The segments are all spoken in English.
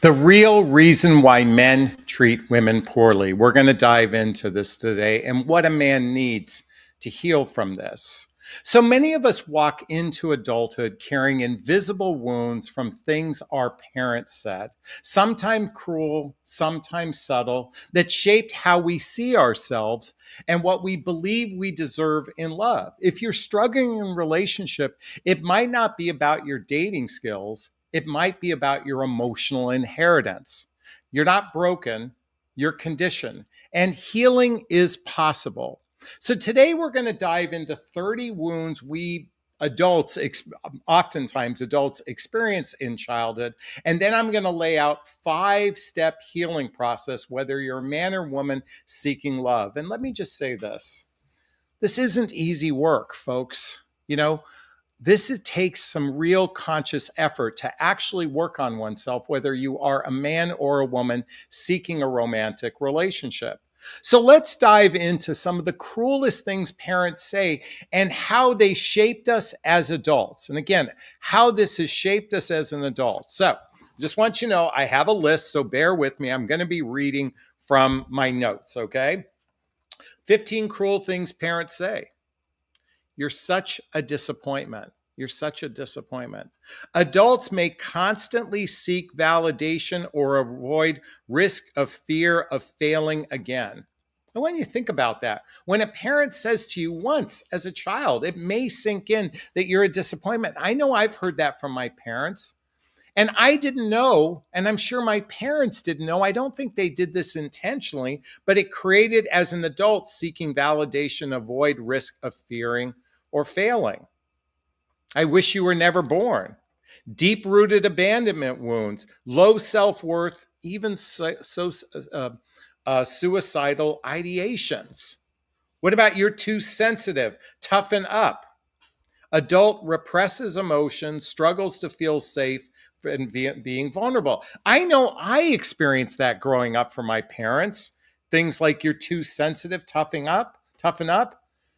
The real reason why men treat women poorly. We're going to dive into this today and what a man needs to heal from this. So many of us walk into adulthood carrying invisible wounds from things our parents said, sometimes cruel, sometimes subtle, that shaped how we see ourselves and what we believe we deserve in love. If you're struggling in a relationship, it might not be about your dating skills. It might be about your emotional inheritance. You're not broken, you're conditioned, and healing is possible. So today we're going to dive into 30 wounds we adults, oftentimes adults experience in childhood. And then I'm going to lay out 5-step healing process, whether you're a man or woman seeking love. And let me just say this isn't easy work, folks. This takes some real conscious effort to actually work on oneself, whether you are a man or a woman seeking a romantic relationship. So let's dive into some of the cruelest things parents say and how they shaped us as adults. And again, how this has shaped us as an adult. So just want you to know I have a list, so bear with me. I'm going to be reading from my notes, okay? 15 cruel things parents say. You're such a disappointment. You're such a disappointment. Adults may constantly seek validation or avoid risk of fear of failing again. I want you to think about that. When a parent says to you once as a child, it may sink in that you're a disappointment. I know I've heard that from my parents. And I didn't know, and I'm sure my parents didn't know. I don't think they did this intentionally, but it created as an adult seeking validation, avoid risk of fearing or failing. I wish you were never born. Deep rooted abandonment wounds, low self worth, even suicidal ideations. What about you're too sensitive? Toughen up. Adult represses emotions, struggles to feel safe, and being vulnerable. I know I experienced that growing up from my parents. Things like you're too sensitive, toughen up.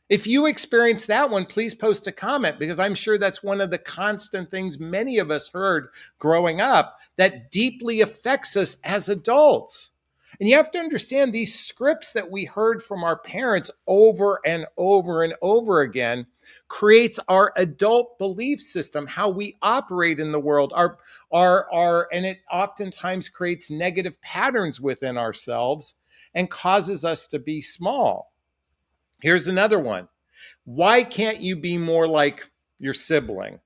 If you experience that one, please post a comment because I'm sure that's one of the constant things many of us heard growing up that deeply affects us as adults. And you have to understand these scripts that we heard from our parents over and over and over again creates our adult belief system, how we operate in the world, and it oftentimes creates negative patterns within ourselves and causes us to be small. Here's another one. Why can't you be more like your sibling?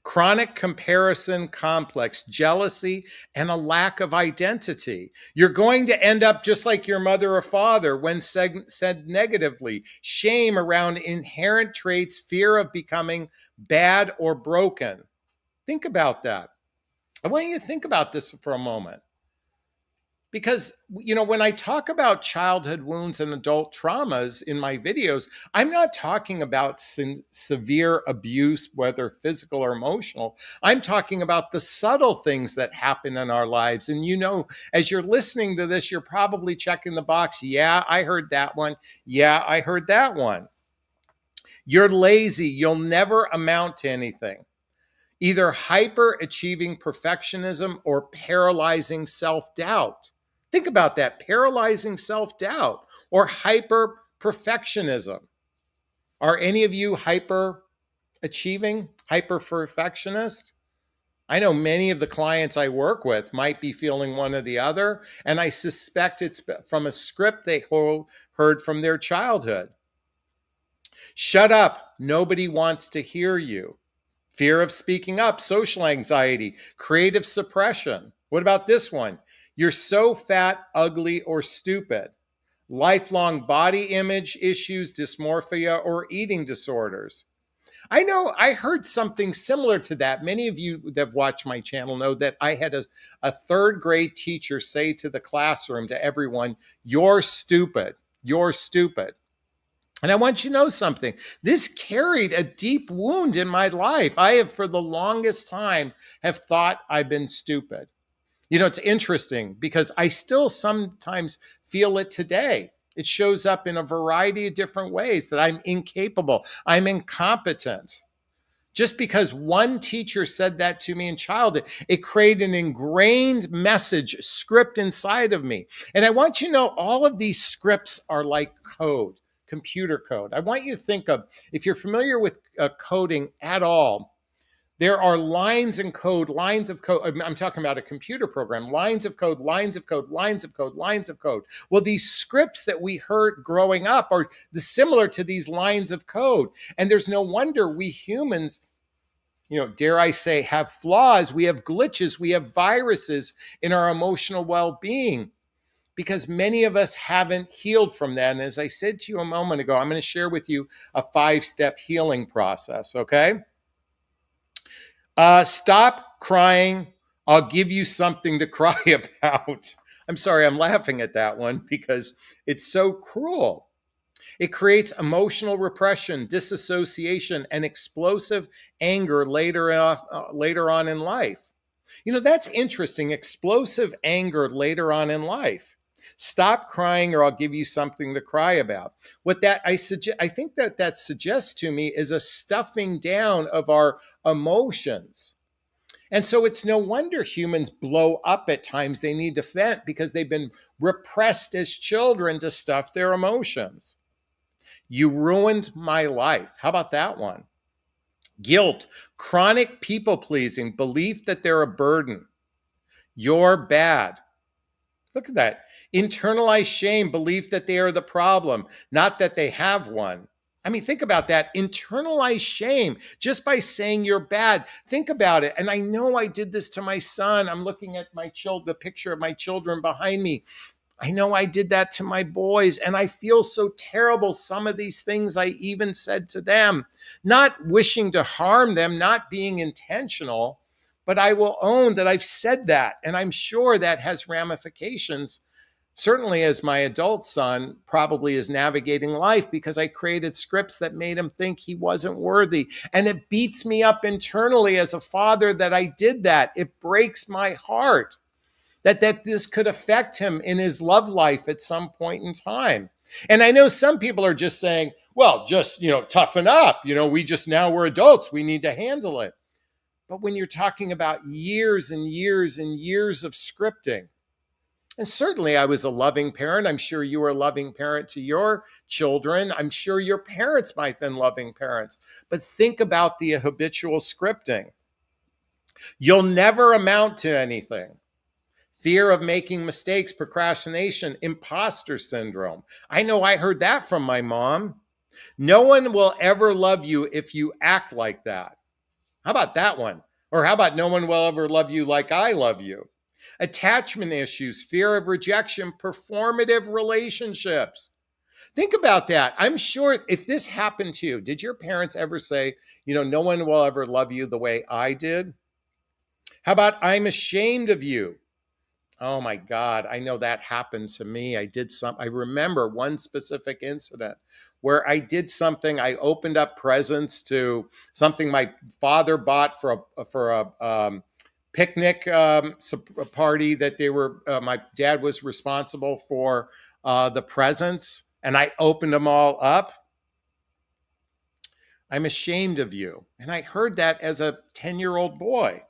Chronic comparison complex, jealousy, and a lack of identity. You're going to end up just like your mother or father when said negatively. Shame around inherent traits, fear of becoming bad or broken. Think about that. I want you to think about this for a moment. Because, when I talk about childhood wounds and adult traumas in my videos, I'm not talking about severe abuse, whether physical or emotional. I'm talking about the subtle things that happen in our lives. And, as you're listening to this, you're probably checking the box. Yeah, I heard that one. Yeah, I heard that one. You're lazy. You'll never amount to anything. Either hyper achieving perfectionism or paralyzing self-doubt. Think about that, paralyzing self-doubt or hyper perfectionism. Are any of you hyper achieving, hyper perfectionist? I know many of the clients I work with might be feeling one or the other, and I suspect it's from a script they heard from their childhood. Shut up, nobody wants to hear you. Fear of speaking up, social anxiety, creative suppression. What about this one? You're so fat, ugly, or stupid. Lifelong body image issues, dysmorphia, or eating disorders. I know I heard something similar to that. Many of you that have watched my channel know that I had a third grade teacher say to the classroom, to everyone, you're stupid. You're stupid. And I want you to know something. This carried a deep wound in my life. I have, for the longest time, have thought I've been stupid. It's interesting because I still sometimes feel it today. It shows up in a variety of different ways that I'm incapable, I'm incompetent. Just because one teacher said that to me in childhood, it created an ingrained message script inside of me. And I want you to know all of these scripts are like code, computer code. I want you to think of, if you're familiar with coding at all, there are lines in code, lines of code. I'm talking about a computer program, lines of code, lines of code, lines of code, lines of code. Well, these scripts that we heard growing up are similar to these lines of code. And there's no wonder we humans, dare I say, have flaws. We have glitches. We have viruses in our emotional well-being because many of us haven't healed from that. And as I said to you a moment ago, I'm going to share with you a 5-step healing process, okay? Stop crying. I'll give you something to cry about. I'm sorry, I'm laughing at that one because it's so cruel. It creates emotional repression, disassociation, and explosive anger later on in life. That's interesting. Explosive anger later on in life. Stop crying or I'll give you something to cry about. What that I think that suggests to me is a stuffing down of our emotions. And so it's no wonder humans blow up at times. They need to vent because they've been repressed as children to stuff their emotions. You ruined my life. How about that one? Guilt, chronic people pleasing, belief that they're a burden. You're bad. Look at that. Internalized shame, belief that they are the problem, not that they have one. I mean, think about that. Internalized shame just by saying you're bad. Think about it. And I know I did this to my son. I'm looking at the picture of my children behind me. I know I did that to my boys, and I feel so terrible. Some of these things I even said to them, not wishing to harm them, not being intentional, but I will own that I've said that. And I'm sure that has ramifications, certainly as my adult son probably is navigating life, because I created scripts that made him think he wasn't worthy. And it beats me up internally as a father that I did that. It breaks my heart that this could affect him in his love life at some point in time. And I know some people are just saying, well, just, toughen up. We're adults. We need to handle it. But when you're talking about years and years and years of scripting, and certainly I was a loving parent. I'm sure you were a loving parent to your children. I'm sure your parents might have been loving parents. But think about the habitual scripting. You'll never amount to anything. Fear of making mistakes, procrastination, imposter syndrome. I know I heard that from my mom. No one will ever love you if you act like that. How about that one? Or how about no one will ever love you like I love you? Attachment issues, fear of rejection, performative relationships. Think about that. I'm sure if this happened to you, did your parents ever say, no one will ever love you the way I did? How about I'm ashamed of you? Oh my God, I know that happened to me. I remember one specific incident where I did something. I opened up presents to something my father bought for a picnic party that my dad was responsible for the presents, and I opened them all up. I'm ashamed of you. And I heard that as a 10-year-old boy.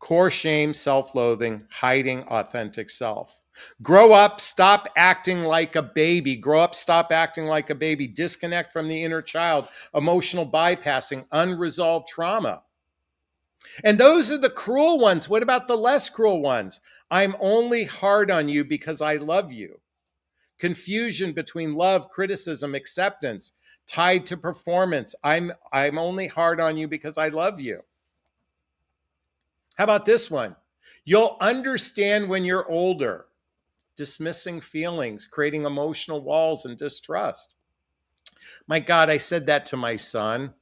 Core shame, self-loathing, hiding authentic self. Grow up, stop acting like a baby. Grow up, stop acting like a baby. Disconnect from the inner child, emotional bypassing, unresolved trauma. And those are the cruel ones. What about the less cruel ones? I'm only hard on you because I love you. Confusion between love, criticism, acceptance, tied to performance. I'm only hard on you because I love you. How about this one? You'll understand when you're older. Dismissing feelings, creating emotional walls and distrust. My God, I said that to my son.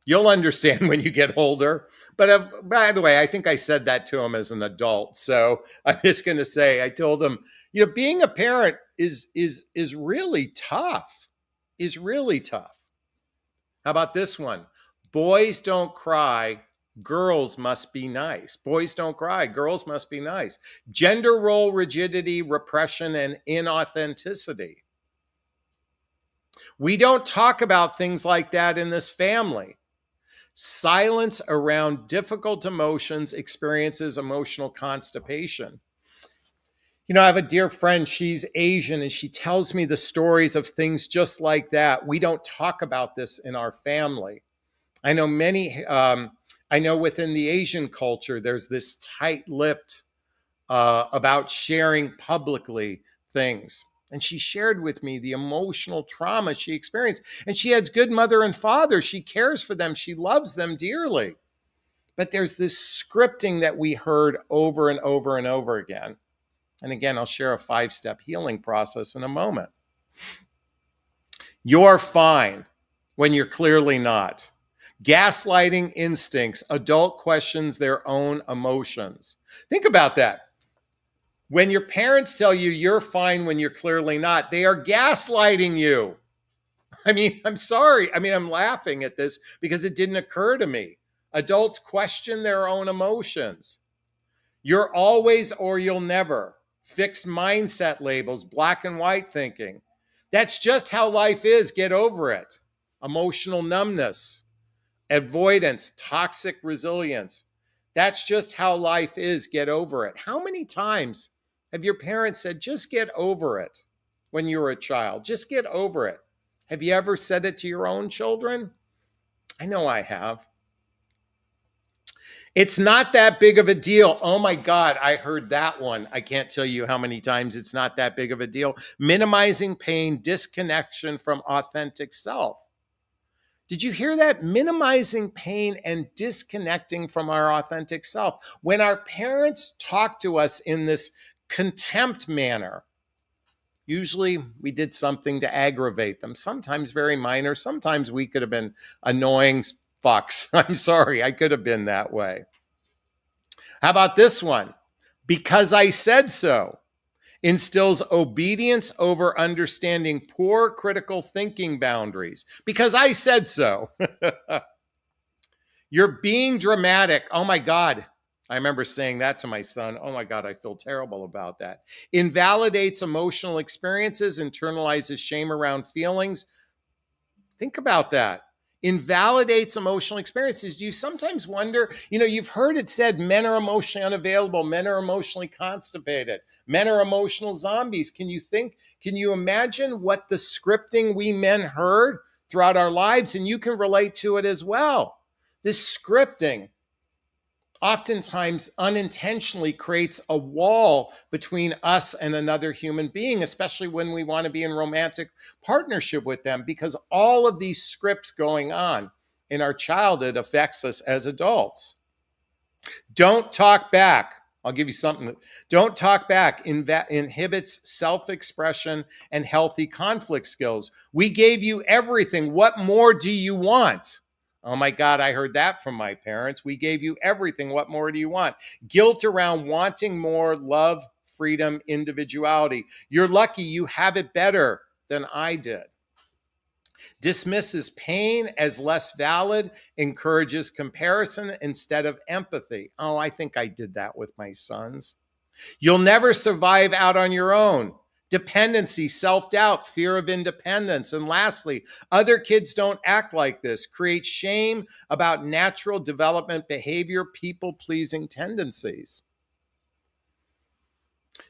You'll understand when you get older. But by the way, I think I said that to him as an adult. So I'm just going to say, I told him, being a parent is really tough. Is really tough. How about this one? Boys don't cry. Girls must be nice. Boys don't cry. Girls must be nice. Gender role rigidity, repression, and inauthenticity. We don't talk about things like that in this family. Silence around difficult emotions experiences emotional constipation. I have a dear friend, she's Asian, and she tells me the stories of things just like that. We don't talk about this in our family. I know I know within the Asian culture, there's this tight lipped about sharing publicly things. And she shared with me the emotional trauma she experienced. And she has good mother and father. She cares for them. She loves them dearly. But there's this scripting that we heard over and over and over again. And again, I'll share a 5-step healing process in a moment. You're fine when you're clearly not. Gaslighting instincts. Adult questions their own emotions. Think about that. When your parents tell you you're fine when you're clearly not, they are gaslighting you. I'm sorry. I'm laughing at this because it didn't occur to me. Adults question their own emotions. You're always or you'll never. Fixed mindset labels, black and white thinking. That's just how life is. Get over it. Emotional numbness, avoidance, toxic resilience. That's just how life is. Get over it. How many times have your parents said, just get over it when you were a child? Just get over it. Have you ever said it to your own children? I know I have. It's not that big of a deal. Oh my God, I heard that one. I can't tell you how many times it's not that big of a deal. Minimizing pain, disconnection from authentic self. Did you hear that? Minimizing pain and disconnecting from our authentic self. When our parents talk to us in this contempt manner, usually we did something to aggravate them, sometimes very minor. Sometimes we could have been annoying fucks. I'm sorry, I could have been that way. How about this one? Because I said so. Instills obedience over understanding, poor critical thinking boundaries. Because I said so. You're being dramatic. Oh my God. I remember saying that to my son. Oh my God, I feel terrible about that. Invalidates emotional experiences, internalizes shame around feelings. Think about that. Invalidates emotional experiences. Do you sometimes wonder, you've heard it said men are emotionally unavailable, men are emotionally constipated, men are emotional zombies. Can you imagine what the scripting we men heard throughout our lives? And you can relate to it as well. This scripting oftentimes unintentionally creates a wall between us and another human being, especially when we want to be in romantic partnership with them, because all of these scripts going on in our childhood affects us as adults. Don't talk back. I'll give you something. Don't talk back inhibits self-expression and healthy conflict skills. We gave you everything. What more do you want? Oh my God, I heard that from my parents. We gave you everything. What more do you want? Guilt around wanting more love, freedom, individuality. You're lucky you have it better than I did. Dismisses pain as less valid, encourages comparison instead of empathy. Oh, I think I did that with my sons. You'll never survive out on your own. Dependency, self-doubt, fear of independence. And lastly, other kids don't act like this. Create shame about natural development behavior, people-pleasing tendencies.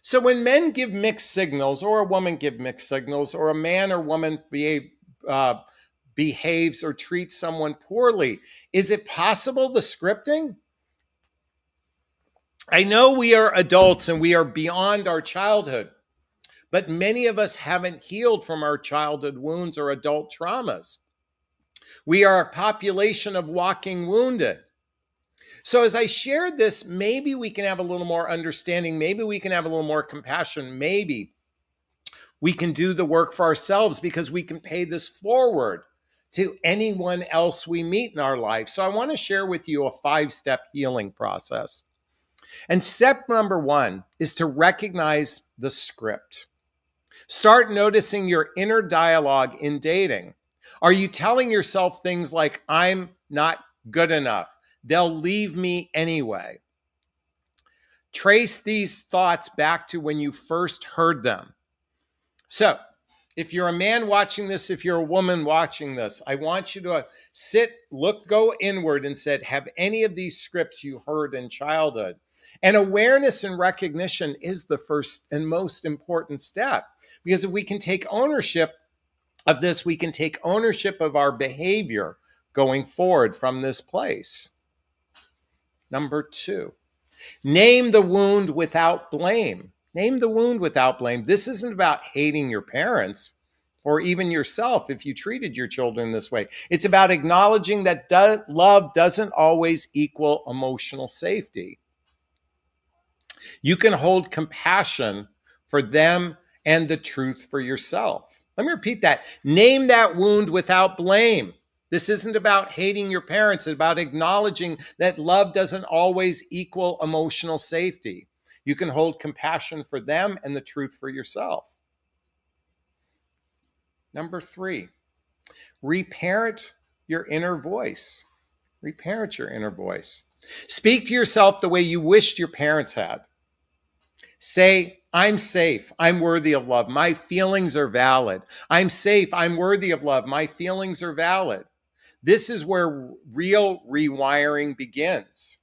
So when men give mixed signals, or a woman give mixed signals, or a man or woman behaves or treats someone poorly, is it possible the scripting? I know we are adults and we are beyond our childhood, but many of us haven't healed from our childhood wounds or adult traumas. We are a population of walking wounded. So as I shared this, maybe we can have a little more understanding. Maybe we can have a little more compassion. Maybe we can do the work for ourselves because we can pay this forward to anyone else we meet in our life. So I want to share with you a 5-step healing process. And step number 1 is to recognize the script. Start noticing your inner dialogue in dating. Are you telling yourself things like, I'm not good enough? They'll leave me anyway. Trace these thoughts back to when you first heard them. So If you're a man watching this, if you're a woman watching this, I want you to go inward and said, have any of these scripts you heard in childhood? And awareness and recognition is the first and most important step. Because if we can take ownership of this, we can take ownership of our behavior going forward from this place. Number 2, name the wound without blame. Name the wound without blame. This isn't about hating your parents or even yourself if you treated your children this way. It's about acknowledging that love doesn't always equal emotional safety. You can hold compassion for them and the truth for yourself. Let me repeat that. Name that wound without blame. This isn't about hating your parents. It's about acknowledging that love doesn't always equal emotional safety. You can hold compassion for them and the truth for yourself. Number 3, reparent your inner voice. Reparent your inner voice. Speak to yourself the way you wished your parents had. Say, I'm safe. I'm worthy of love. My feelings are valid. I'm safe. I'm worthy of love. My feelings are valid. This is where real rewiring begins.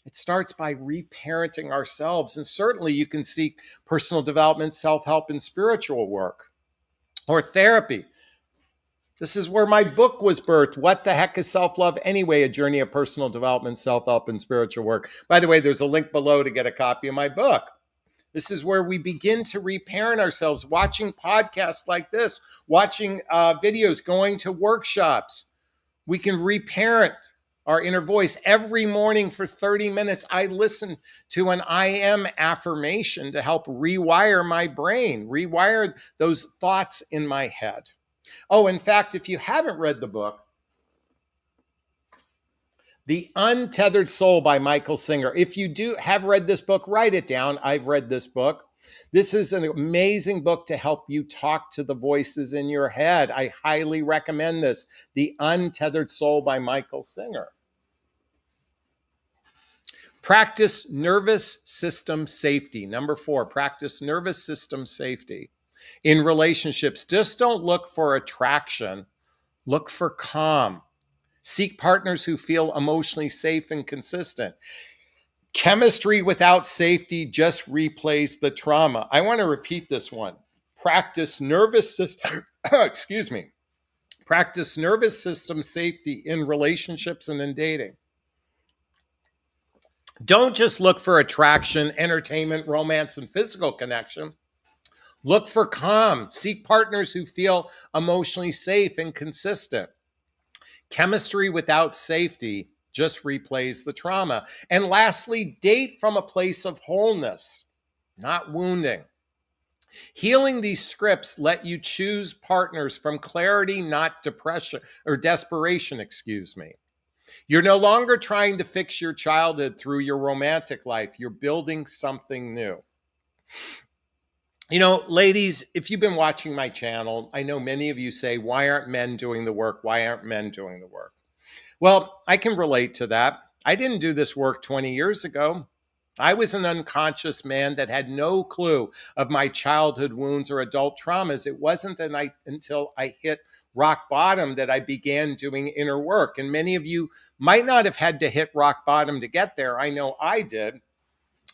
It starts by reparenting ourselves. And certainly you can seek personal development, self-help, and spiritual work or therapy. This is where my book was birthed. What the heck is self-love anyway? A journey of personal development, self-help, and spiritual work. By the way, there's a link below to get a copy of my book. This is where we begin to reparent ourselves, watching podcasts like this, watching videos, going to workshops. We can reparent our inner voice. Every morning for 30 minutes, I listen to an I am affirmation to help rewire my brain, rewire those thoughts in my head. Oh, in fact, if you haven't read the book, The Untethered Soul by Michael Singer. If you do have read this book, write it down. I've read this book. This is an amazing book to help you talk to the voices in your head. I highly recommend this. The Untethered Soul by Michael Singer. Practice nervous system safety. Number 4, practice nervous system safety. In relationships, just don't look for attraction. Look for calm. Seek partners who feel emotionally safe and consistent. Chemistry without safety just replays the trauma. I want to repeat this one. Practice nervous system, Practice nervous system safety in relationships and in dating. Don't just look for attraction, entertainment, romance, and physical connection. Look for calm. Seek partners who feel emotionally safe and consistent. Chemistry without safety just replays the trauma. And lastly, date from a place of wholeness, not wounding. Healing these scripts let you choose partners from clarity, not depression or desperation, You're no longer trying to fix your childhood through your romantic life. You're building something new. You know, ladies, if you've been watching my channel, I know many of you say, why aren't men doing the work? Why aren't men doing the work? Well, I can relate to that. I didn't do this work 20 years ago. I was an unconscious man that had no clue of my childhood wounds or adult traumas. It wasn't until I hit rock bottom that I began doing inner work. And many of you might not have had to hit rock bottom to get there. I know I did.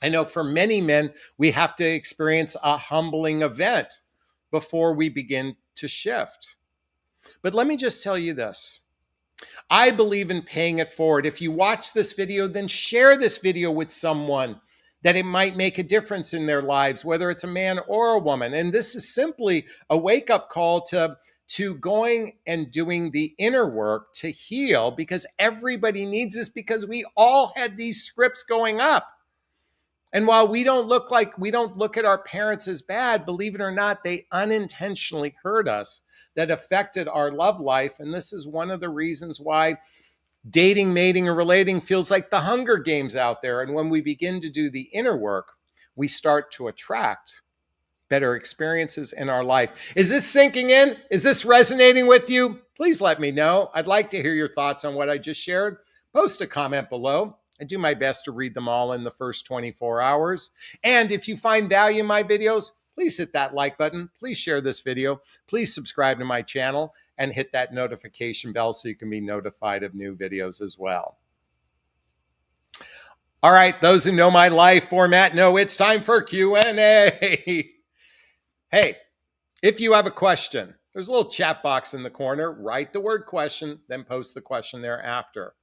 I know for many men, we have to experience a humbling event before we begin to shift. But let me just tell you this. I believe in paying it forward. If you watch this video, then share this video with someone that it might make a difference in their lives, whether it's a man or a woman. And this is simply a wake-up call to going and doing the inner work to heal, because everybody needs this, because we all had these scripts going up. And while we don't look at our parents as bad, believe it or not, they unintentionally hurt us. That affected our love life. And this is one of the reasons why dating, mating, or relating feels like the Hunger Games out there. And when we begin to do the inner work, we start to attract better experiences in our life. Is this sinking in? Is this resonating with you? Please let me know. I'd like to hear your thoughts on what I just shared. Post a comment below. I do my best to read them all in the first 24 hours. And if you find value in my videos, please hit that like button. Please share this video. Please subscribe to my channel and hit that notification bell so you can be notified of new videos as well. All right, those who know my life format know it's time for Q&A. Hey, if you have a question, there's a little chat box in the corner. Write the word question, then post the question thereafter.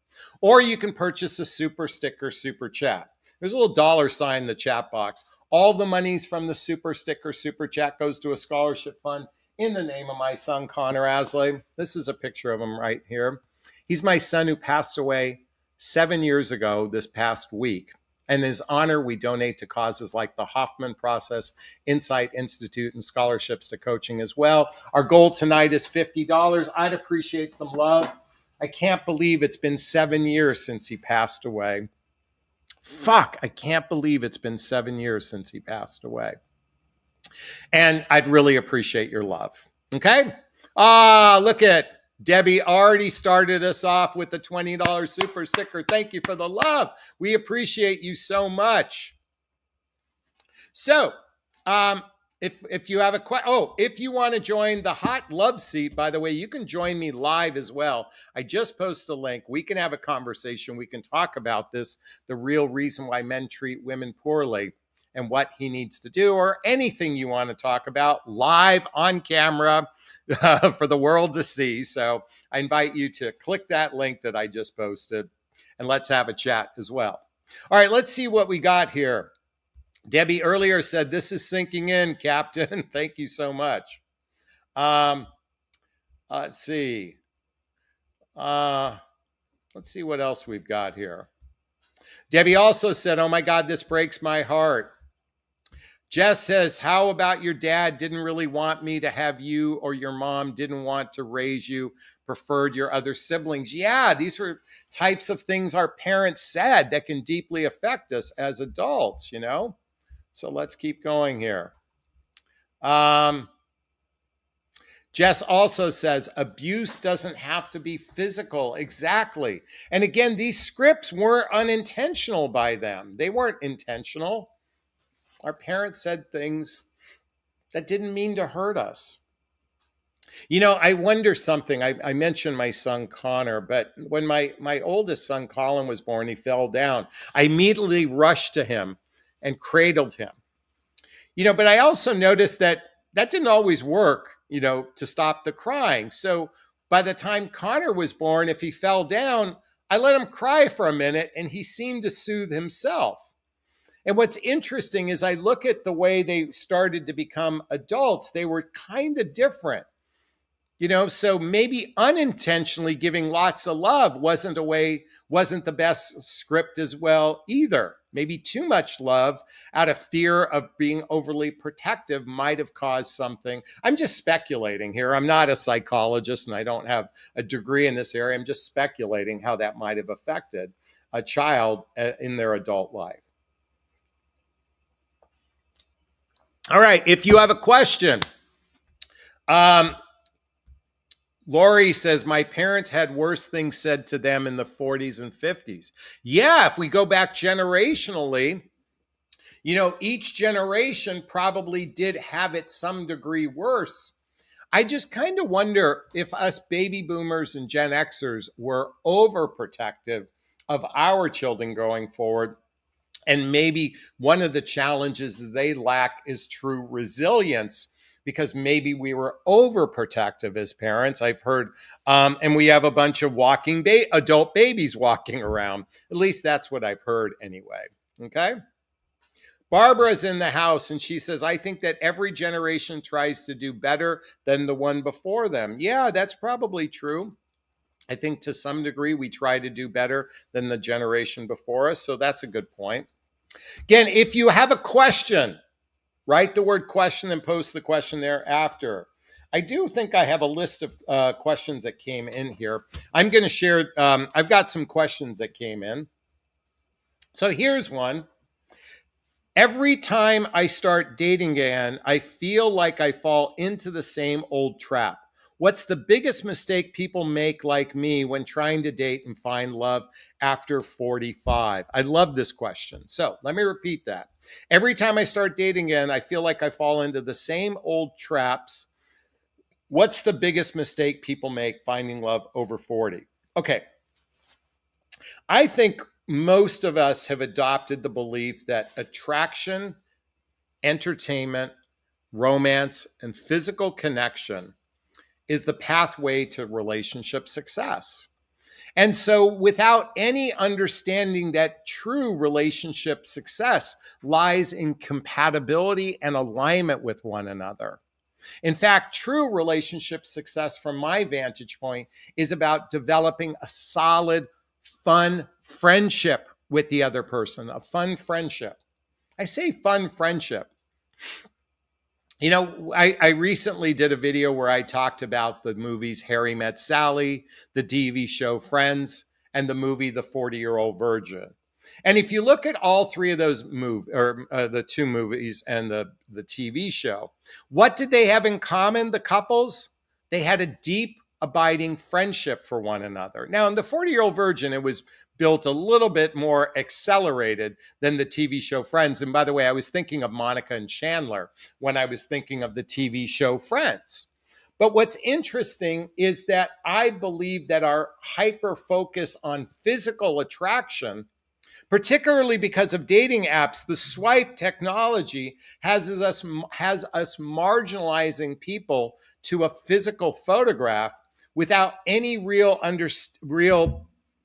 Or you can purchase a super sticker, super chat. There's a little dollar sign in the chat box. All the monies from the super sticker, super chat goes to a scholarship fund in the name of my son, Connor Asley. This is a picture of him right here. He's my son who passed away 7 years ago this past week. And in his honor, we donate to causes like the Hoffman Process, Insight Institute, and scholarships to coaching as well. Our goal tonight is $50. I'd appreciate some love. I can't believe it's been 7 years since he passed away. Fuck, I can't believe it's been 7 years since he passed away. And I'd really appreciate your love. Okay? Look at Debbie already started us off with the $20 super sticker. Thank you for the love. We appreciate you so much. So, if you have a question, if you want to join the hot love seat, by the way, you can join me live as well. I just post a link. We can have a conversation. We can talk about this, the real reason why men treat women poorly and what he needs to do, or anything you want to talk about live on camera for the world to see. So I invite you to click that link that I just posted and let's have a chat as well. All right, let's see what we got here. Debbie earlier said, this is sinking in, Captain. Thank you so much. Let's see. Let's see what else we've got here. Debbie also said, oh my God, this breaks my heart. Jess says, how about your dad didn't really want me to have you, or your mom didn't want to raise you, preferred your other siblings? Yeah, these are types of things our parents said that can deeply affect us as adults, you know? So let's keep going here. Jess also says, abuse doesn't have to be physical. Exactly. And again, these scripts weren't unintentional by them. They weren't intentional. Our parents said things that didn't mean to hurt us. You know, I wonder something. I mentioned my son, Connor, but when my oldest son, Colin, was born, he fell down. I immediately rushed to him and cradled him. You know, but I also noticed that didn't always work, you know, to stop the crying. So by the time Connor was born, if he fell down, I let him cry for a minute and he seemed to soothe himself. And what's interesting is I look at the way they started to become adults, they were kind of different. You know, so maybe unintentionally giving lots of love wasn't the best script as well either. Maybe too much love out of fear of being overly protective might have caused something. I'm just speculating here. I'm not a psychologist and I don't have a degree in this area. I'm just speculating how that might have affected a child in their adult life. All right, if you have a question, Lori says, my parents had worse things said to them in the 40s and 50s. Yeah, if we go back generationally, you know, each generation probably did have it some degree worse. I just kind of wonder if us baby boomers and Gen Xers were overprotective of our children going forward. And maybe one of the challenges they lack is true resilience, because maybe we were overprotective as parents. I've heard, and we have a bunch of walking adult babies walking around. At least that's what I've heard anyway. Okay. Barbara's in the house and she says, I think that every generation tries to do better than the one before them. Yeah, that's probably true. I think to some degree we try to do better than the generation before us. So that's a good point. Again, if you have a question, write the word question and post the question thereafter. I do think I have a list of questions that came in here. I'm going to share, I've got some questions that came in. So here's one. Every time I start dating again, I feel like I fall into the same old trap. What's the biggest mistake people make, like me, when trying to date and find love after 45? I love this question. So let me repeat that. Every time I start dating again, I feel like I fall into the same old traps. What's the biggest mistake people make finding love over 40? Okay. I think most of us have adopted the belief that attraction, entertainment, romance, and physical connection is the pathway to relationship success. And so, without any understanding that true relationship success lies in compatibility and alignment with one another. In fact, true relationship success, from my vantage point, is about developing a solid, fun friendship with the other person, a fun friendship. I say fun friendship. You know, I recently did a video where I talked about the movies Harry Met Sally, the TV show Friends, and the movie The 40-Year-Old Virgin. And if you look at all three of those movies, or the two movies and the TV show, what did they have in common, the couples? They had a deep, abiding friendship for one another. Now, in The 40-Year-Old Virgin, it was built a little bit more accelerated than the TV show Friends. And by the way, I was thinking of Monica and Chandler when I was thinking of the TV show Friends. But what's interesting is that I believe that our hyper focus on physical attraction, particularly because of dating apps, the swipe technology has us marginalizing people to a physical photograph without any real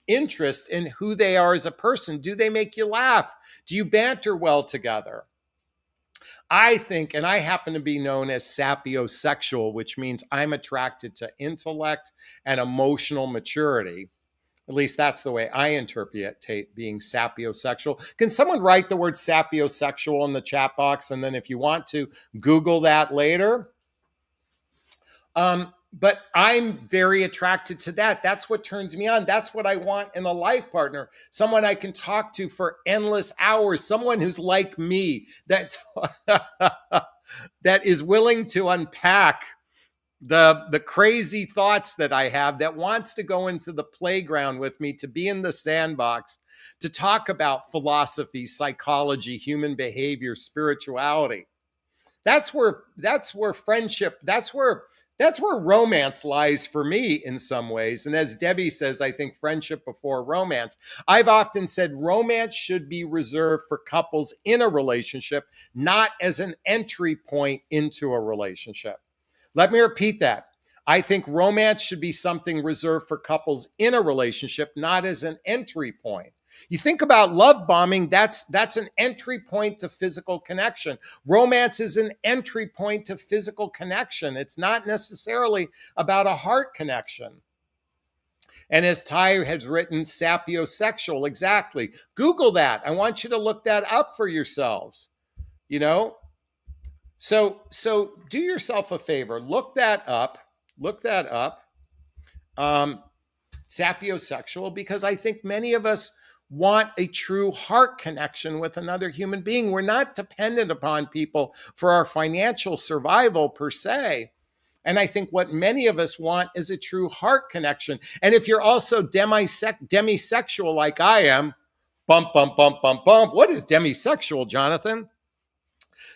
interest in who they are as a person. Do they make you laugh? Do you banter well together? I think, and I happen to be known as sapiosexual, which means I'm attracted to intellect and emotional maturity. At least that's the way I interpret being sapiosexual. Can someone write the word sapiosexual in the chat box? And then if you want to, Google that later. But I'm very attracted to that. That's what turns me on. That's what I want in a life partner. Someone I can talk to for endless hours. Someone who's like me, that is willing to unpack the crazy thoughts that I have, that wants to go into the playground with me, to be in the sandbox, to talk about philosophy, psychology, human behavior, spirituality. That's where friendship, that's where romance lies for me in some ways. And as Debbie says, I think friendship before romance. I've often said romance should be reserved for couples in a relationship, not as an entry point into a relationship. Let me repeat that. I think romance should be something reserved for couples in a relationship, not as an entry point. You think about love bombing, that's an entry point to physical connection. Romance is an entry point to physical connection. It's not necessarily about a heart connection. And as Ty has written, sapiosexual, exactly. Google that. I want you to look that up for yourselves. You know, so do yourself a favor. Look that up. Sapiosexual, because I think many of us want a true heart connection with another human being. We're not dependent upon people for our financial survival per se. And I think what many of us want is a true heart connection. And if you're also demisexual like I am, bump, bump, bump, bump, bump. What is demisexual, Jonathan?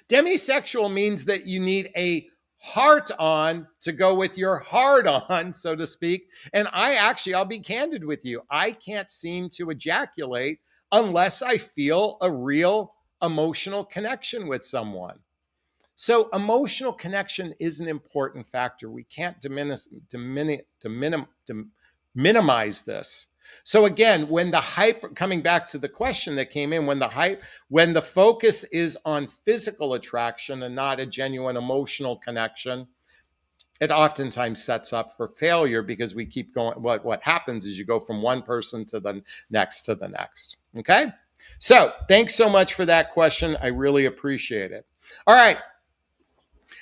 Demisexual means that you need a heart on to go with your heart on, so to speak. And I'll be candid with you, I can't seem to ejaculate unless I feel a real emotional connection with someone. So emotional connection is an important factor. We can't minimize this. So again, when the hype, coming back to the question that came in, when the focus is on physical attraction and not a genuine emotional connection, it oftentimes sets up for failure, because we keep going. What happens is you go from one person to the next to the next. Okay? So thanks so much for that question. I really appreciate it. All right.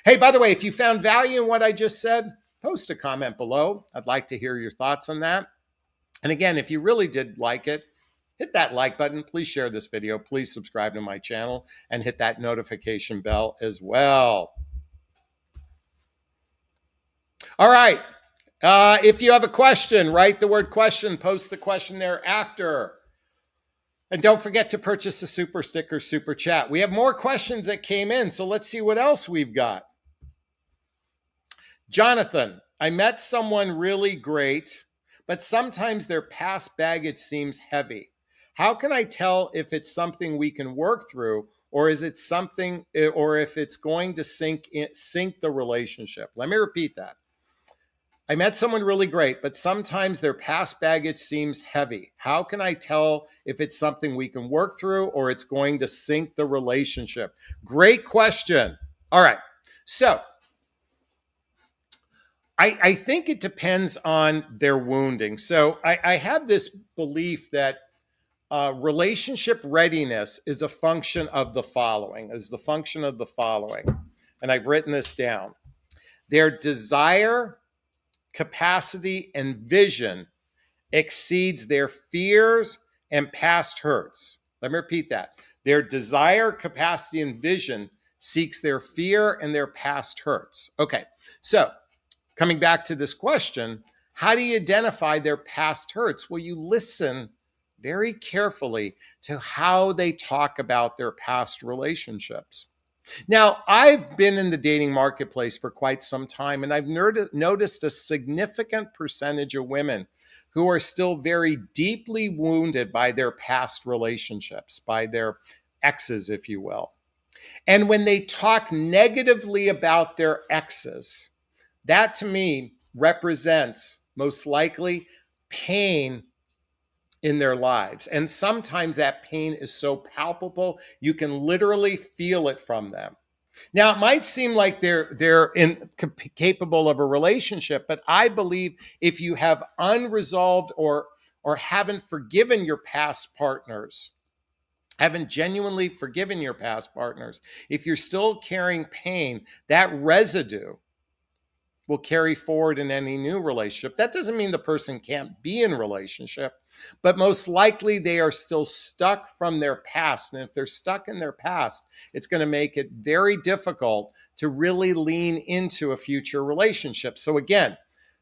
Hey, by the way, if you found value in what I just said, post a comment below. I'd like to hear your thoughts on that. And again, if you really did like it, hit that like button. Please share this video. Please subscribe to my channel and hit that notification bell as well. All right. If you have a question, write the word question, post the question there after. And don't forget to purchase a super sticker, super chat. We have more questions that came in, so let's see what else we've got. Jonathan, I met someone really great, but sometimes their past baggage seems heavy. How can I tell if it's something we can work through, or is it something, or if it's going to sink the relationship? Let me repeat that. I met someone really great, but sometimes their past baggage seems heavy. How can I tell if it's something we can work through or it's going to sink the relationship? Great question. All right. So I think it depends on their wounding. So I have this belief that relationship readiness is a function of the following, And I've written this down. Their desire, capacity, and vision exceeds their fears and past hurts. Let me repeat that. Their desire, capacity, and vision seeks their fear and their past hurts. Okay, so coming back to this question, how do you identify their past hurts? Well, you listen very carefully to how they talk about their past relationships. Now, I've been in the dating marketplace for quite some time, and I've noticed a significant percentage of women who are still very deeply wounded by their past relationships, by their exes, if you will. And when they talk negatively about their exes, that to me represents most likely pain in their lives. And sometimes that pain is so palpable, you can literally feel it from them. Now, it might seem like they're incapable of a relationship, but I believe if you have unresolved or haven't forgiven your past partners, haven't genuinely forgiven your past partners, if you're still carrying pain, that residue will carry forward in any new relationship. That doesn't mean the person can't be in a relationship, but most likely they are still stuck from their past. And if they're stuck in their past, it's going to make it very difficult to really lean into a future relationship. So again,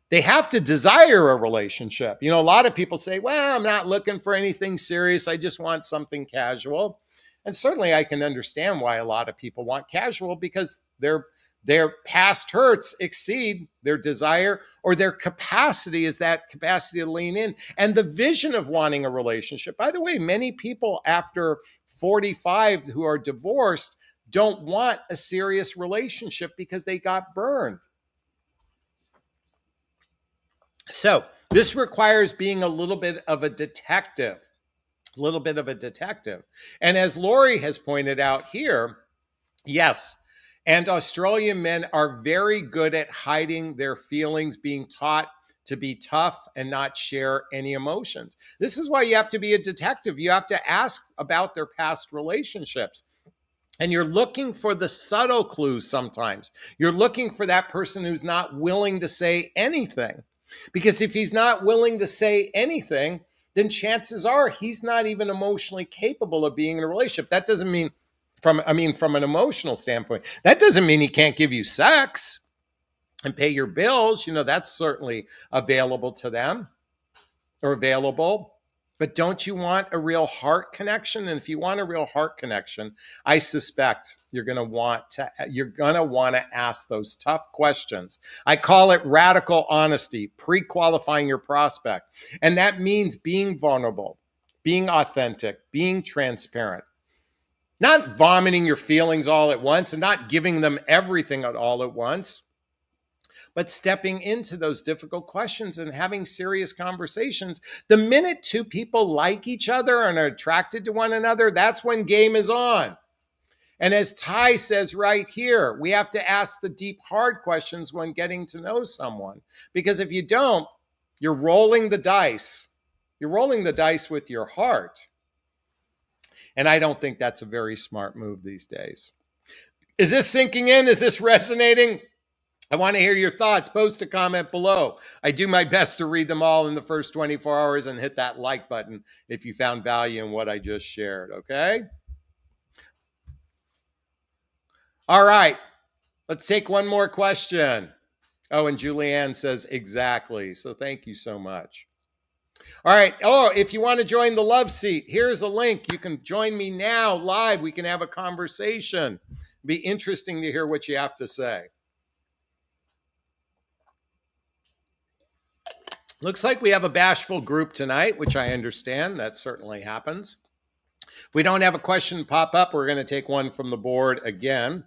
they have to desire a relationship. You know, a lot of people say, well, I'm not looking for anything serious. I just want something casual. And certainly I can understand why a lot of people want casual, because their past hurts exceed their desire, or their capacity is that capacity to lean in. And the vision of wanting a relationship. By the way, many people after 45 who are divorced don't want a serious relationship because they got burned. So this requires being a little bit of a detective, And as Lori has pointed out here, yes, and Australian men are very good at hiding their feelings, being taught to be tough and not share any emotions. This is why you have to be a detective. You have to ask about their past relationships. And you're looking for the subtle clues sometimes. You're looking for that person who's not willing to say anything. Because if he's not willing to say anything, then chances are he's not even emotionally capable of being in a relationship. That doesn't mean from an emotional standpoint, that doesn't mean he can't give you sex and pay your bills. You know, that's certainly available to them, or available. But don't you want a real heart connection? And if you want a real heart connection, I suspect you're going to want to ask those tough questions. I call it radical honesty, pre-qualifying your prospect. And that means being vulnerable, being authentic, being transparent, not vomiting your feelings all at once and not giving them everything all at once, but stepping into those difficult questions and having serious conversations. The minute two people like each other and are attracted to one another, that's when game is on. And as Ty says right here, we have to ask the deep, hard questions when getting to know someone. Because if you don't, you're rolling the dice. You're rolling the dice with your heart. And I don't think that's a very smart move these days. Is this sinking in? Is this resonating? I want to hear your thoughts. Post a comment below. I do my best to read them all in the first 24 hours, and hit that like button if you found value in what I just shared, okay? All right. Let's take one more question. Oh, and Julianne says exactly. So thank you so much. All right. Oh, if you want to join the love seat, here's a link. You can join me now live. We can have a conversation. Be interesting to hear what you have to say. Looks like we have a bashful group tonight, which I understand. That certainly happens. If we don't have a question pop up, we're going to take one from the board again.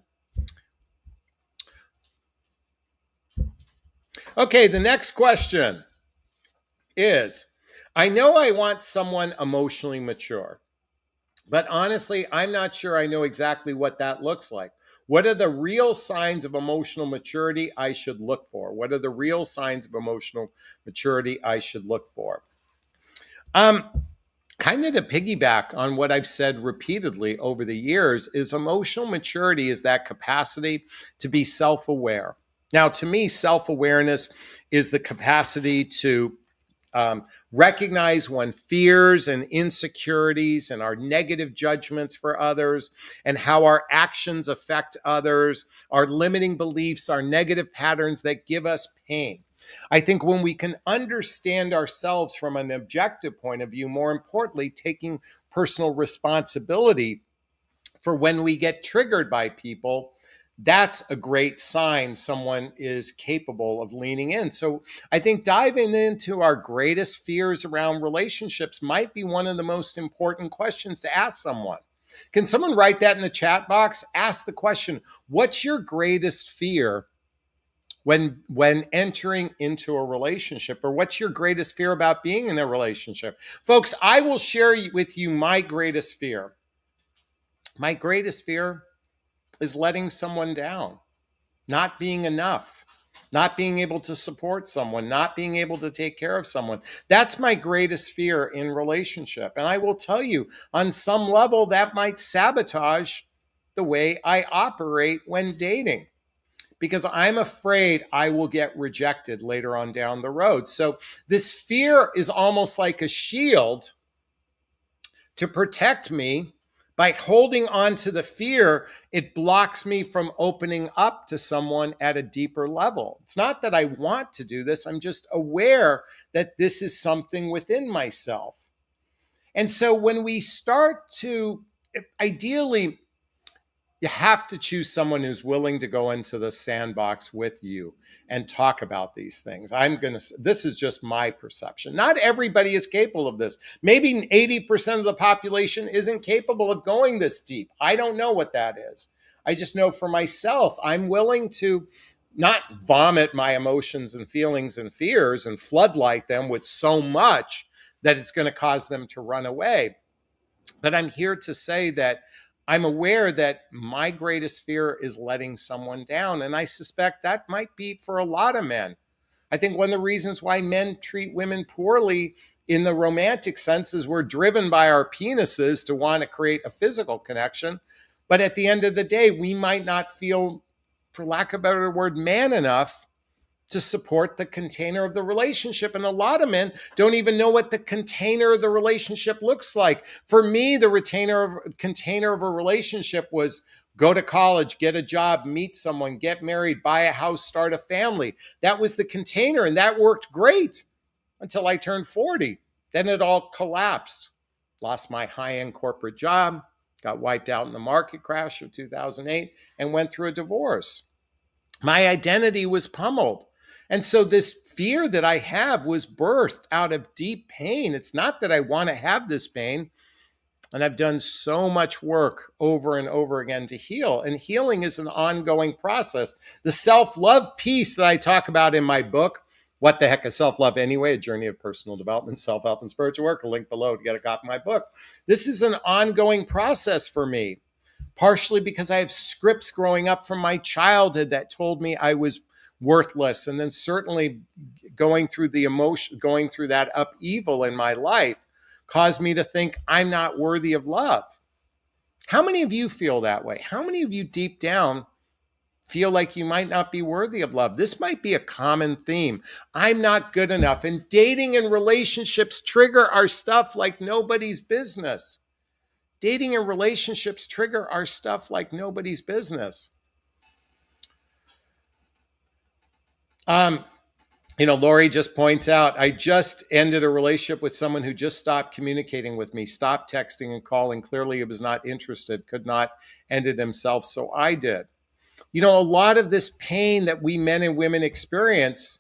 Okay, the next question is, I know I want someone emotionally mature, but honestly, I'm not sure I know exactly what that looks like. What are the real signs of emotional maturity I should look for? What are the real signs of emotional maturity I should look for? Um, Kind of to piggyback on what I've said repeatedly over the years, is emotional maturity is that capacity to be self-aware. Now, to me, self-awareness is the capacity to recognize one's fears and insecurities and our negative judgments for others and how our actions affect others, our limiting beliefs, our negative patterns that give us pain. I think when we can understand ourselves from an objective point of view, more importantly, taking personal responsibility for when we get triggered by people, that's a great sign someone is capable of leaning in. So I think diving into our greatest fears around relationships might be one of the most important questions to ask someone. Can someone write that in the chat box? Ask the question, what's your greatest fear when entering into a relationship, or what's your greatest fear about being in a relationship? Folks, I will share with you my greatest fear. My greatest fear is letting someone down, not being enough, not being able to support someone, not being able to take care of someone. That's my greatest fear in relationship. And I will tell you, on some level, that might sabotage the way I operate when dating, because I'm afraid I will get rejected later on down the road. So this fear is almost like a shield to protect me. By holding on to the fear, it blocks me from opening up to someone at a deeper level. It's not that I want to do this, I'm just aware that this is something within myself. And so when we start to, ideally, you have to choose someone who's willing to go into the sandbox with you and talk about these things. This is just my perception. Not everybody is capable of this. Maybe 80% of the population isn't capable of going this deep. I don't know what that is. I just know for myself, I'm willing to not vomit my emotions and feelings and fears and floodlight them with so much that it's going to cause them to run away. But I'm here to say that I'm aware that my greatest fear is letting someone down. And I suspect that might be for a lot of men. I think one of the reasons why men treat women poorly in the romantic sense is we're driven by our penises to want to create a physical connection. But at the end of the day, we might not feel, for lack of a better word, man enough to support the container of the relationship. And a lot of men don't even know what the container of the relationship looks like. For me, the container of a relationship was go to college, get a job, meet someone, get married, buy a house, start a family. That was the container, and that worked great until I turned 40. Then it all collapsed. Lost my high-end corporate job, got wiped out in the market crash of 2008, and went through a divorce. My identity was pummeled. And so this fear that I have was birthed out of deep pain. It's not that I want to have this pain. And I've done so much work over and over again to heal. And healing is an ongoing process. The self-love piece that I talk about in my book, What the Heck is Self-Love Anyway? A Journey of Personal Development, Self-Help, and Spiritual Work, a link below to get a copy of my book. This is an ongoing process for me, partially because I have scripts growing up from my childhood that told me I was worthless. And then certainly going through that upheaval in my life caused me to think I'm not worthy of love. How many of you feel that way? How many of you deep down feel like you might not be worthy of love? This might be a common theme. I'm not good enough. And dating and relationships trigger our stuff like nobody's business. Dating and relationships trigger our stuff like nobody's business. Um, Lori just points out, I just ended a relationship with someone who just stopped communicating with me, stopped texting and calling. Clearly, he was not interested, could not end it himself. So I did. A lot of this pain that we men and women experience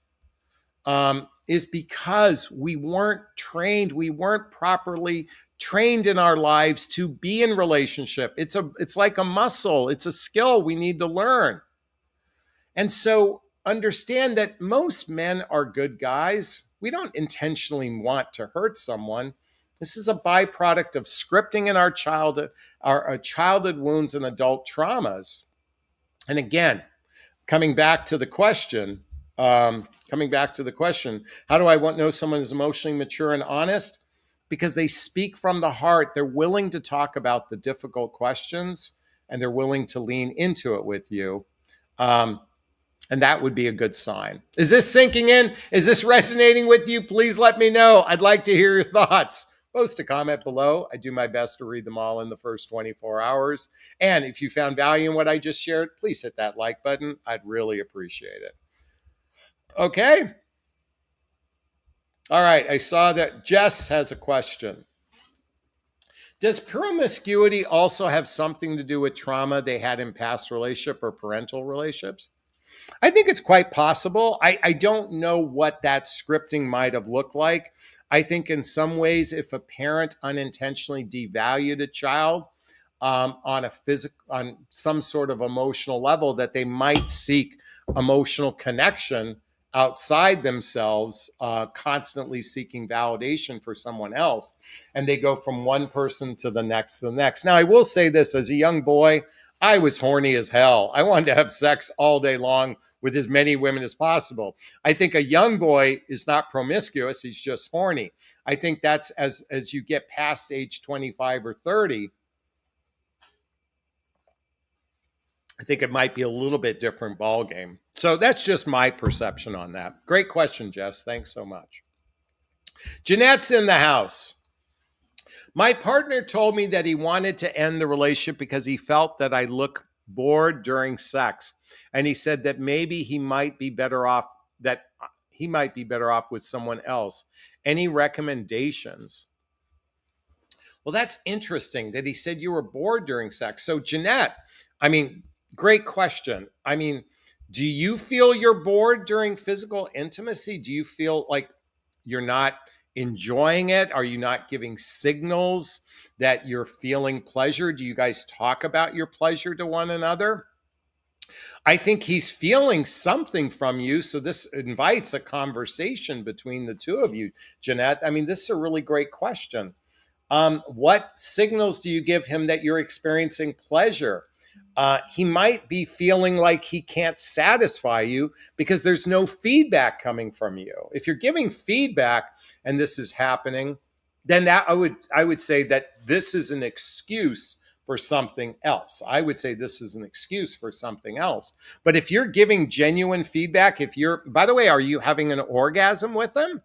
is because we weren't trained, we weren't properly trained in our lives to be in relationship. It's like a muscle, it's a skill we need to learn. And so understand that most men are good guys. We don't intentionally want to hurt someone. This is a byproduct of scripting in our childhood, our childhood wounds and adult traumas. And again, coming back to the question, how do I know someone is emotionally mature and honest? Because they speak from the heart. They're willing to talk about the difficult questions and they're willing to lean into it with you. And that would be a good sign. Is this sinking in? Is this resonating with you? Please let me know. I'd like to hear your thoughts. Post a comment below. I do my best to read them all in the first 24 hours. And if you found value in what I just shared, please hit that like button. I'd really appreciate it. Okay. All right. I saw that Jess has a question. Does promiscuity also have something to do with trauma they had in past relationship or parental relationships? I think it's quite possible. I don't know what that scripting might have looked like. I think in some ways, if a parent unintentionally devalued a child on some sort of emotional level, that they might seek emotional connection outside themselves, constantly seeking validation for someone else. And they go from one person to the next to the next. Now, I will say this, as a young boy, I was horny as hell. I wanted to have sex all day long with as many women as possible. I think a young boy is not promiscuous, he's just horny. I think that's as you get past age 25 or 30, I think it might be a little bit different ball game. So that's just my perception on that. Great question, Jess. Thanks so much. Jeanette's in the house. My partner told me that he wanted to end the relationship because he felt that I look bored during sex. And he said that maybe he might be better off with someone else. Any recommendations? Well, that's interesting that he said you were bored during sex. So, Jeanette, great question. Do you feel you're bored during physical intimacy? Do you feel like you're not enjoying it? Are you not giving signals that you're feeling pleasure? Do you guys talk about your pleasure to one another? I think he's feeling something from you. So this invites a conversation between the two of you, Jeanette. This is a really great question. What signals do you give him that you're experiencing pleasure? He might be feeling like he can't satisfy you because there's no feedback coming from you. If you're giving feedback and this is happening, then that I would say that this is an excuse for something else. I would say this is an excuse for something else. But if you're giving genuine feedback, by the way, are you having an orgasm with him?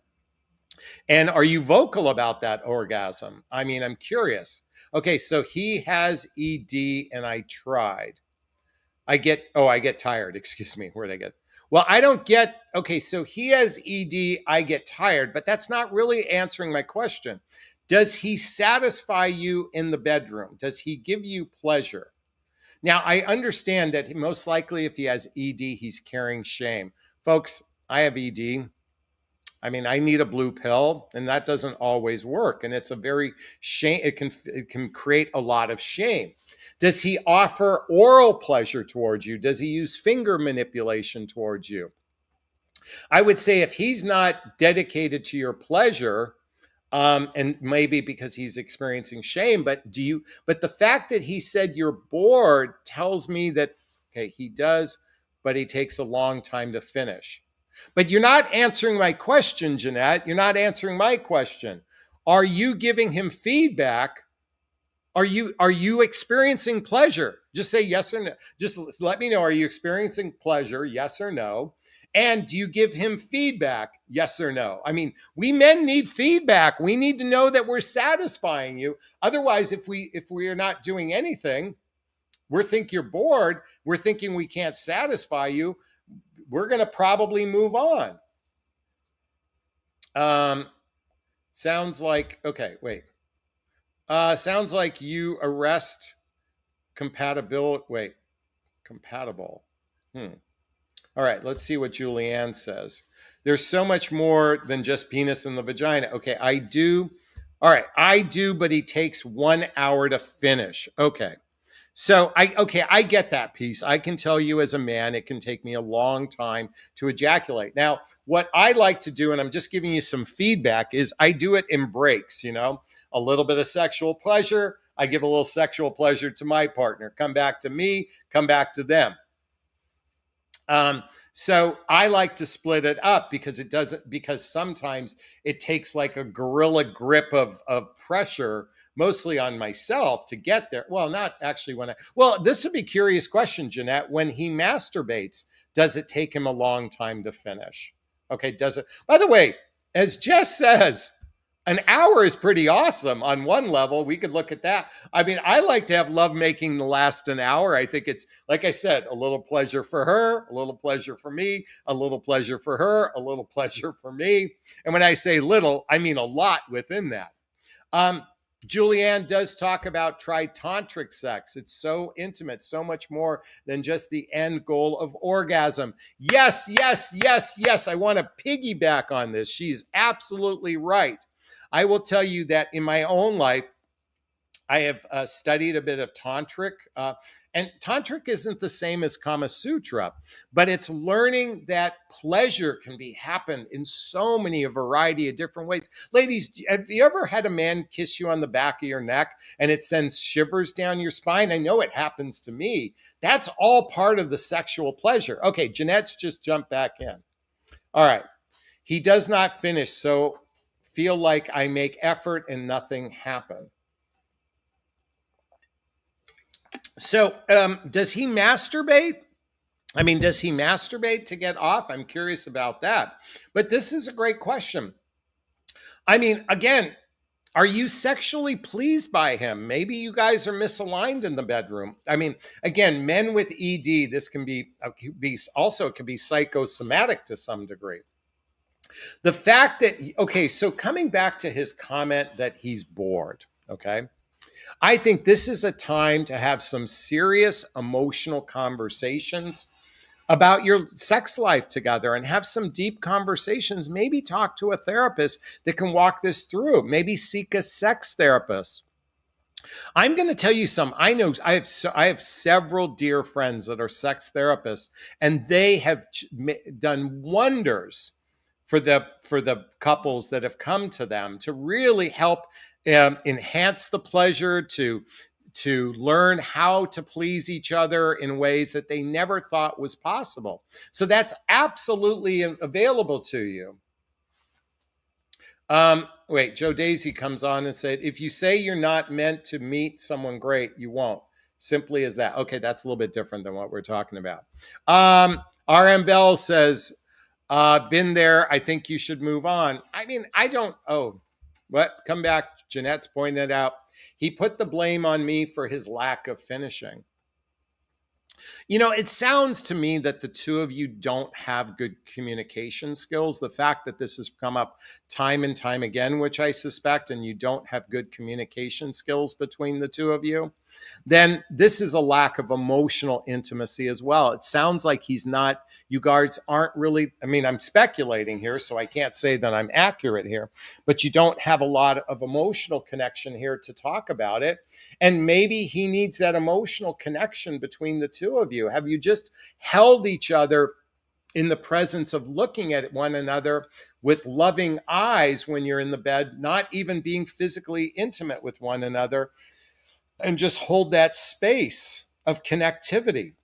And are you vocal about that orgasm? I'm curious. Okay, so he has ED and I tried. I get tired. Excuse me. Where'd I get? Well, I don't get, okay, so he has ED, I get tired, but that's not really answering my question. Does he satisfy you in the bedroom? Does he give you pleasure? Now, I understand that most likely if he has ED, he's carrying shame. Folks, I have ED. I need a blue pill, and that doesn't always work. And it's a very shame. It can create a lot of shame. Does he offer oral pleasure towards you? Does he use finger manipulation towards you? I would say if he's not dedicated to your pleasure, and maybe because he's experiencing shame, but the fact that he said you're bored tells me that, okay, he does, but he takes a long time to finish. But you're not answering my question, Jeanette. You're not answering my question. Are you giving him feedback? Are you experiencing pleasure? Just say yes or no. Just let me know. Are you experiencing pleasure? Yes or no. And do you give him feedback? Yes or no? We men need feedback. We need to know that we're satisfying you. Otherwise, if we are not doing anything, we're thinking you're bored. We're thinking we can't satisfy you. we're going to probably move on. Sounds like, okay, wait. Sounds like you arrest compatibility. Wait, compatible. All right, let's see what Julianne says. There's so much more than just penis in the vagina. Okay, I do. All right, I do, but he takes 1 hour to finish. Okay. So I get that piece. I can tell you as a man, it can take me a long time to ejaculate. Now, what I like to do, and I'm just giving you some feedback, is I do it in breaks, a little bit of sexual pleasure. I give a little sexual pleasure to my partner, come back to me, come back to them. So I like to split it up because sometimes it takes like a gorilla grip of pressure, mostly on myself to get there. Well, not actually this would be a curious question, Jeanette. When he masturbates, does it take him a long time to finish? Okay, does it? By the way, as Jess says, an hour is pretty awesome on one level. We could look at that. I mean, I like to have love making last an hour. I think it's, like I said, a little pleasure for her, a little pleasure for me, a little pleasure for her, a little pleasure for me. And when I say little, I mean a lot within that. Julianne does talk about tritantric sex. It's so intimate, so much more than just the end goal of orgasm. Yes, yes, yes, yes. I want to piggyback on this. She's absolutely right. I will tell you that in my own life, I have studied a bit of tantric, and tantric isn't the same as Kama Sutra, but it's learning that pleasure can happen in so many a variety of different ways. Ladies, have you ever had a man kiss you on the back of your neck and it sends shivers down your spine? I know it happens to me. That's all part of the sexual pleasure. Okay, Jeanette's just jumped back in. All right. He does not finish, so feel like I make effort and nothing happen. So, does he masturbate? I mean, does he masturbate to get off? I'm curious about that. But this is a great question. I mean, again, are you sexually pleased by him? Maybe you guys are misaligned in the bedroom. I mean, again, men with ED, this can be also, it can be psychosomatic to some degree. The fact that, okay, so coming back to his comment that he's bored, okay? I think this is a time to have some serious emotional conversations about your sex life together and have some deep conversations. Maybe talk to a therapist that can walk this through. Maybe seek a sex therapist. I'm going to tell you some. I know I have several dear friends that are sex therapists, and they have done wonders for the couples that have come to them to really help enhance the pleasure, to learn how to please each other in ways that they never thought was possible. So that's absolutely available to you. Wait, Joe Daisy comes on and said, if you say you're not meant to meet someone great, you won't. Simply as that. Okay, that's a little bit different than what we're talking about. RM Bell says, been there. I think you should move on. I mean, I don't. Oh, what? Come back. Jeanette's pointing it out. He put the blame on me for his lack of finishing. It sounds to me that the two of you don't have good communication skills. The fact that this has come up time and time again, which I suspect, and you don't have good communication skills between the two of you, then this is a lack of emotional intimacy as well. It sounds like you guys aren't really, I mean, I'm speculating here, so I can't say that I'm accurate here, but you don't have a lot of emotional connection here to talk about it. And maybe he needs that emotional connection between the two of you. Have you just held each other in the presence of looking at one another with loving eyes when you're in the bed, not even being physically intimate with one another, and just hold that space of connectivity?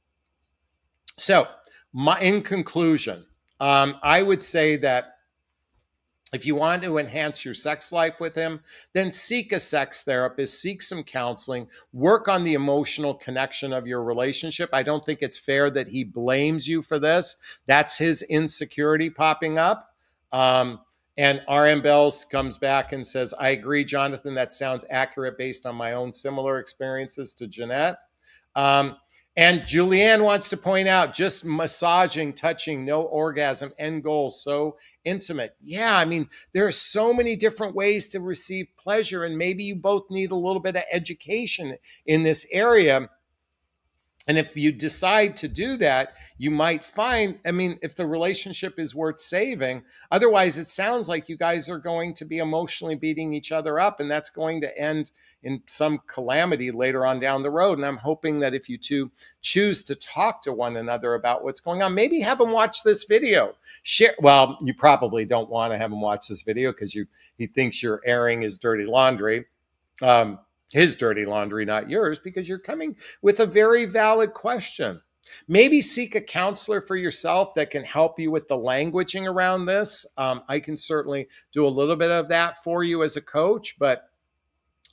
So, in conclusion, I would say that if you want to enhance your sex life with him, then seek a sex therapist, seek some counseling, work on the emotional connection of your relationship. I don't think it's fair that he blames you for this. That's his insecurity popping up. And RM Bells comes back and says, I agree, Jonathan, that sounds accurate based on my own similar experiences to Jeanette. And Julianne wants to point out just massaging, touching, no orgasm, end goal, so intimate. Yeah, I mean, there are so many different ways to receive pleasure, and maybe you both need a little bit of education in this area. And if you decide to do that, you might find, I mean, if the relationship is worth saving, otherwise, it sounds like you guys are going to be emotionally beating each other up, and that's going to end in some calamity later on down the road. And I'm hoping that if you two choose to talk to one another about what's going on, maybe have them watch this video. Share. Well, you probably don't want to have him watch this video because he thinks you're airing his dirty laundry. Um, his dirty laundry, not yours, because you're coming with a very valid question. Maybe seek a counselor for yourself that can help you with the languaging around this. I can certainly do a little bit of that for you as a coach, but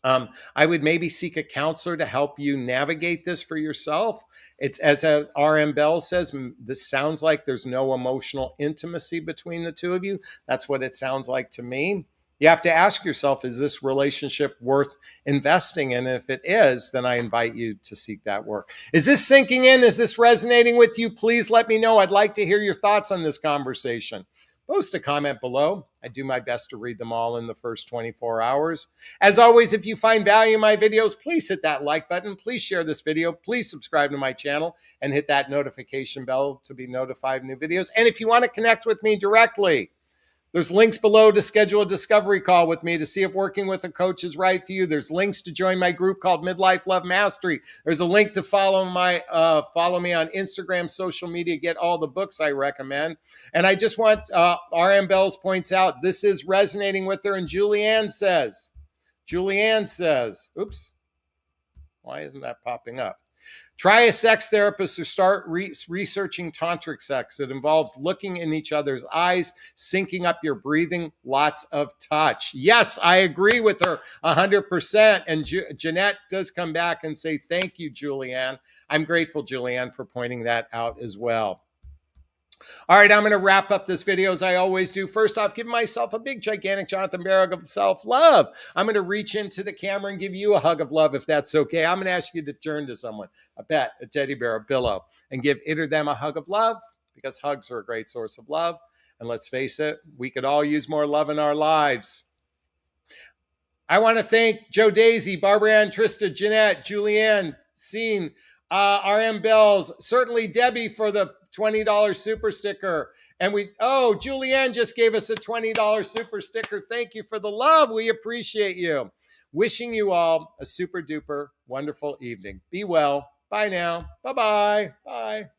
I would maybe seek a counselor to help you navigate this for yourself. It's as RM Bell says, this sounds like there's no emotional intimacy between the two of you. That's what it sounds like to me. You have to ask yourself, is this relationship worth investing in? And if it is, then I invite you to seek that work. Is this sinking in? Is this resonating with you? Please let me know. I'd like to hear your thoughts on this conversation. Post a comment below. I do my best to read them all in the first 24 hours. As always, if you find value in my videos, please hit that like button. Please share this video. Please subscribe to my channel and hit that notification bell to be notified of new videos. And if you want to connect with me directly, there's links below to schedule a discovery call with me to see if working with a coach is right for you. There's links to join my group called Midlife Love Mastery. There's a link to follow me on Instagram, social media, get all the books I recommend. And I just want RM Bells points out this is resonating with her. And Julianne says, oops, why isn't that popping up? Try a sex therapist or start researching tantric sex. It involves looking in each other's eyes, syncing up your breathing, lots of touch. Yes, I agree with her 100%. And Jeanette does come back and say, thank you, Julianne. I'm grateful, Julianne, for pointing that out as well. All right, I'm going to wrap up this video as I always do. First off, give myself a big, gigantic Jonathan Barrag of self-love. I'm going to reach into the camera and give you a hug of love if that's okay. I'm going to ask you to turn to someone, a pet, a teddy bear, a pillow, and give it or them a hug of love because hugs are a great source of love. And let's face it, we could all use more love in our lives. I want to thank Joe Daisy, Barbara Ann, Trista, Jeanette, Julianne, Scene, RM Bells, certainly Debbie for the $20 super sticker. And Julianne just gave us a $20 super sticker. Thank you for the love. We appreciate you. Wishing you all a super duper wonderful evening. Be well. Bye now. Bye-bye. Bye.